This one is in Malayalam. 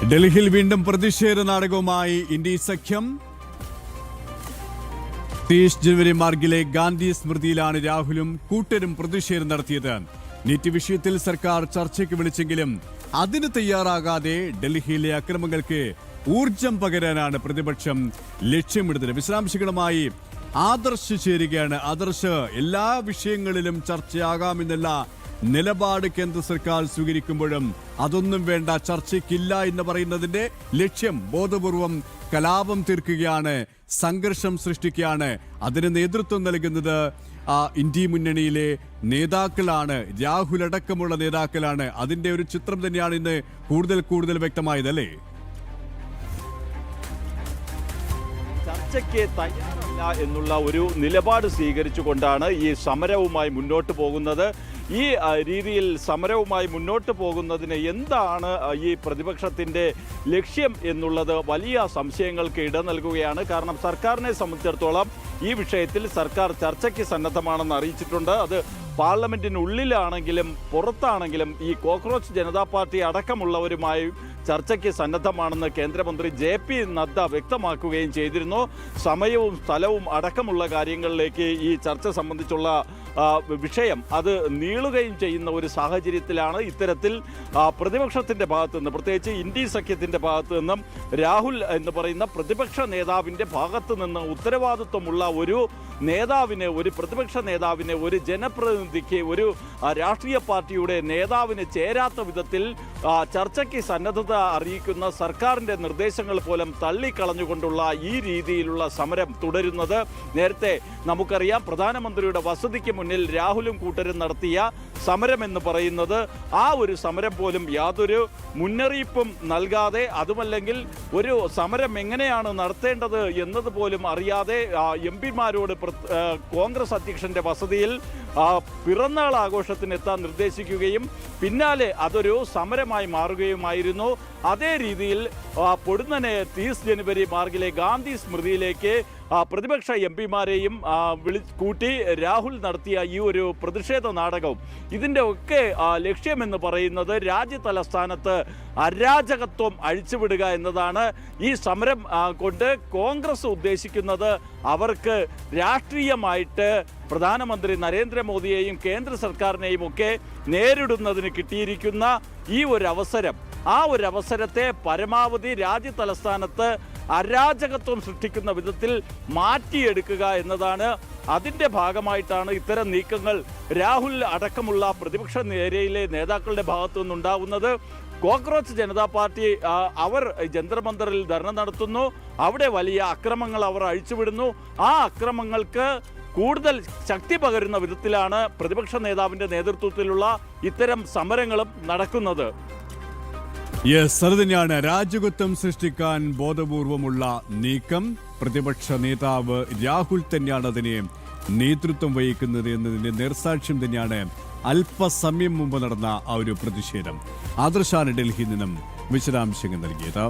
ഡൽഹിയിൽ വീണ്ടും പ്രതിഷേധ നാടകവുമായി ഇന്ത്യ സഖ്യം. 30 ജനുവരി മാർഗിലെ ഗാന്ധി സ്മൃതിയിലാണ് രാഹുലും കൂട്ടരും പ്രതിഷേധം നടത്തിയത്. നീറ്റ് വിഷയത്തിൽ സർക്കാർ ചർച്ചയ്ക്ക് വിളിച്ചെങ്കിലും അതിന് തയ്യാറാകാതെ ഡൽഹിയിലെ അക്രമങ്ങൾക്ക് ഊർജം പകരാനാണ് പ്രതിപക്ഷം ലക്ഷ്യമിടുന്നത്. വിശദാംശങ്ങളുമായി ആദർശ് ചേരുകയാണ്. ആദർശ്, എല്ലാ വിഷയങ്ങളിലും ചർച്ചയാകാമെന്നുള്ള നിലപാട് കേന്ദ്ര സർക്കാർ സ്വീകരിക്കുമ്പോഴും അതൊന്നും വേണ്ട, ചർച്ചയ്ക്കില്ല എന്ന് പറയുന്നതിന്റെ ലക്ഷ്യം ബോധപൂർവം കലാപം തീർക്കുകയാണ്, സംഘർഷം സൃഷ്ടിക്കുകയാണ്. അതിന് നേതൃത്വം നൽകുന്നത് ഇന്ത്യ മുന്നണിയിലെ നേതാക്കളാണ്, രാഹുൽ അടക്കമുള്ള നേതാക്കളാണ്. അതിന്റെ ഒരു ചിത്രം തന്നെയാണ് ഇന്ന് കൂടുതൽ വ്യക്തമായതല്ലേ? ചർച്ചയ്ക്ക് തയ്യാറല്ല എന്നുള്ള ഒരു നിലപാട് സ്വീകരിച്ചുകൊണ്ടാണ് ഈ സമരവുമായി മുന്നോട്ട് പോകുന്നത്. ഈ രീതിയിൽ സമരവുമായി മുന്നോട്ട് പോകുന്നതിന് എന്താണ് ഈ പ്രതിപക്ഷത്തിൻ്റെ ലക്ഷ്യം എന്നുള്ളത് വലിയ സംശയങ്ങൾക്ക് ഇട നൽകുകയാണ്. കാരണം സർക്കാരിനെ സംബന്ധിച്ചിടത്തോളം ഈ വിഷയത്തിൽ സർക്കാർ ചർച്ചയ്ക്ക് സന്നദ്ധമാണെന്ന് അറിയിച്ചിട്ടുണ്ട്. അത് പാർലമെന്റിനുള്ളിലാണെങ്കിലും പുറത്താണെങ്കിലും ഈ കോക്രോച്ച് ജനതാ പാർട്ടി അടക്കമുള്ളവരുമായി ചർച്ചയ്ക്ക് സന്നദ്ധമാണെന്ന് കേന്ദ്രമന്ത്രി JP നദ്ദ വ്യക്തമാക്കുകയും ചെയ്തിരുന്നു. സമയവും സ്ഥലവും അടക്കമുള്ള കാര്യങ്ങളിലേക്ക് ഈ ചർച്ച സംബന്ധിച്ചുള്ള വിഷയം അത് നീളുകയും ചെയ്യുന്ന ഒരു സാഹചര്യത്തിലാണ് ഇത്തരത്തിൽ പ്രതിപക്ഷത്തിൻ്റെ ഭാഗത്തു നിന്ന്, പ്രത്യേകിച്ച് ഇന്ത്യ സഖ്യത്തിൻ്റെ ഭാഗത്തു നിന്നും രാഹുൽ എന്ന് പറയുന്ന പ്രതിപക്ഷ നേതാവിൻ്റെ ഭാഗത്തു നിന്ന് ഉത്തരവാദിത്വമുള്ള ഒരു നേതാവിന്, ഒരു പ്രതിപക്ഷ നേതാവിന്, ഒരു ജനപ്രതിനിധിക്ക്, ഒരു രാഷ്ട്രീയ പാർട്ടിയുടെ നേതാവിന് ചേരാത്ത വിധത്തിൽ ചർച്ചയ്ക്ക് സന്നദ്ധത അറിയിക്കുന്ന സർക്കാരിൻ്റെ നിർദ്ദേശങ്ങൾ പോലും തള്ളിക്കളഞ്ഞുകൊണ്ടുള്ള ഈ രീതിയിലുള്ള സമരം തുടരുന്നത്. നേരത്തെ നമുക്കറിയാം, പ്രധാനമന്ത്രിയുടെ വസതിക്ക് മുന്നിൽ രാഹുലും കൂട്ടരും നടത്തിയ സമരം എന്ന് പറയുന്നത് ആ ഒരു സമരം പോലും യാതൊരു മുന്നറിയിപ്പും നൽകാതെ, അതുമല്ലെങ്കിൽ ഒരു സമരം എങ്ങനെയാണ് നടത്തേണ്ടത് എന്നതുപോലും അറിയാതെ MP-മാരോട് കോൺഗ്രസ് അധ്യക്ഷന്റെ വസതിയിൽ പിറന്നാൾ ആഘോഷത്തിന് എത്താൻ നിർദ്ദേശിക്കുകയും പിന്നാലെ അതൊരു സമരമായി മാറുകയുമായിരുന്നു. അതേ രീതിയിൽ പൊടുന്നനെ 30 ജനുവരി മാർഗിലെ ഗാന്ധി സ്മൃതിയിലേക്ക് പ്രതിപക്ഷ MP-മാരെയും കൂട്ടി രാഹുൽ നടത്തിയ ഈ ഒരു പ്രതിഷേധ നാടകവും ഇതിൻ്റെ ഒക്കെ ലക്ഷ്യമെന്ന് പറയുന്നത് രാജ്യതലസ്ഥാനത്ത് അരാജകത്വം അഴിച്ചുവിടുക എന്നതാണ്. ഈ സമരം കൊണ്ട് കോൺഗ്രസ് ഉദ്ദേശിക്കുന്നത് അവർക്ക് രാഷ്ട്രീയമായിട്ട് പ്രധാനമന്ത്രി നരേന്ദ്രമോദിയെയും കേന്ദ്ര സർക്കാരിനെയും ഒക്കെ നേരിടുന്നതിന് കിട്ടിയിരിക്കുന്ന ഈ ഒരു അവസരം, ആ ഒരു അവസരത്തെ പരമാവധി രാജ്യതലസ്ഥാനത്ത് അരാജകത്വം സൃഷ്ടിക്കുന്ന വിധത്തിൽ മാറ്റിയെടുക്കുക എന്നതാണ്. അതിൻ്റെ ഭാഗമായിട്ടാണ് ഇത്തരം നീക്കങ്ങൾ രാഹുൽ അടക്കമുള്ള പ്രതിപക്ഷ നിരയിലെ നേതാക്കളുടെ ഭാഗത്തു നിന്നുണ്ടാകുന്നത്. കോക്രോച്ച് ജനതാ പാർട്ടി അവർ ജന്തർ മന്ദറിൽ ധർണ നടത്തുന്നു. അവിടെ വലിയ അക്രമങ്ങൾ അവർ അഴിച്ചുവിടുന്നു. ആ അക്രമങ്ങൾക്ക് കൂടുതൽ ശക്തി പകരുന്ന വിധത്തിലാണ് പ്രതിപക്ഷ നേതാവിൻ്റെ നേതൃത്വത്തിലുള്ള ഇത്തരം സമരങ്ങളും നടക്കുന്നത്. അത് തന്നെയാണ് രാജകത്വം സൃഷ്ടിക്കാൻ ബോധപൂർവമുള്ള നീക്കം. പ്രതിപക്ഷ നേതാവ് രാഹുൽ തന്നെയാണ് അതിനെ നേതൃത്വം വഹിക്കുന്നത് എന്നതിന്റെ നേർസാക്ഷ്യം തന്നെയാണ് അല്പസമയം മുമ്പ് നടന്ന ആ ഒരു പ്രതിഷേധം. ആദർശാണ് ഡൽഹിയിൽ നിന്നും വിശദാംശങ്ങൾ നൽകിയത്.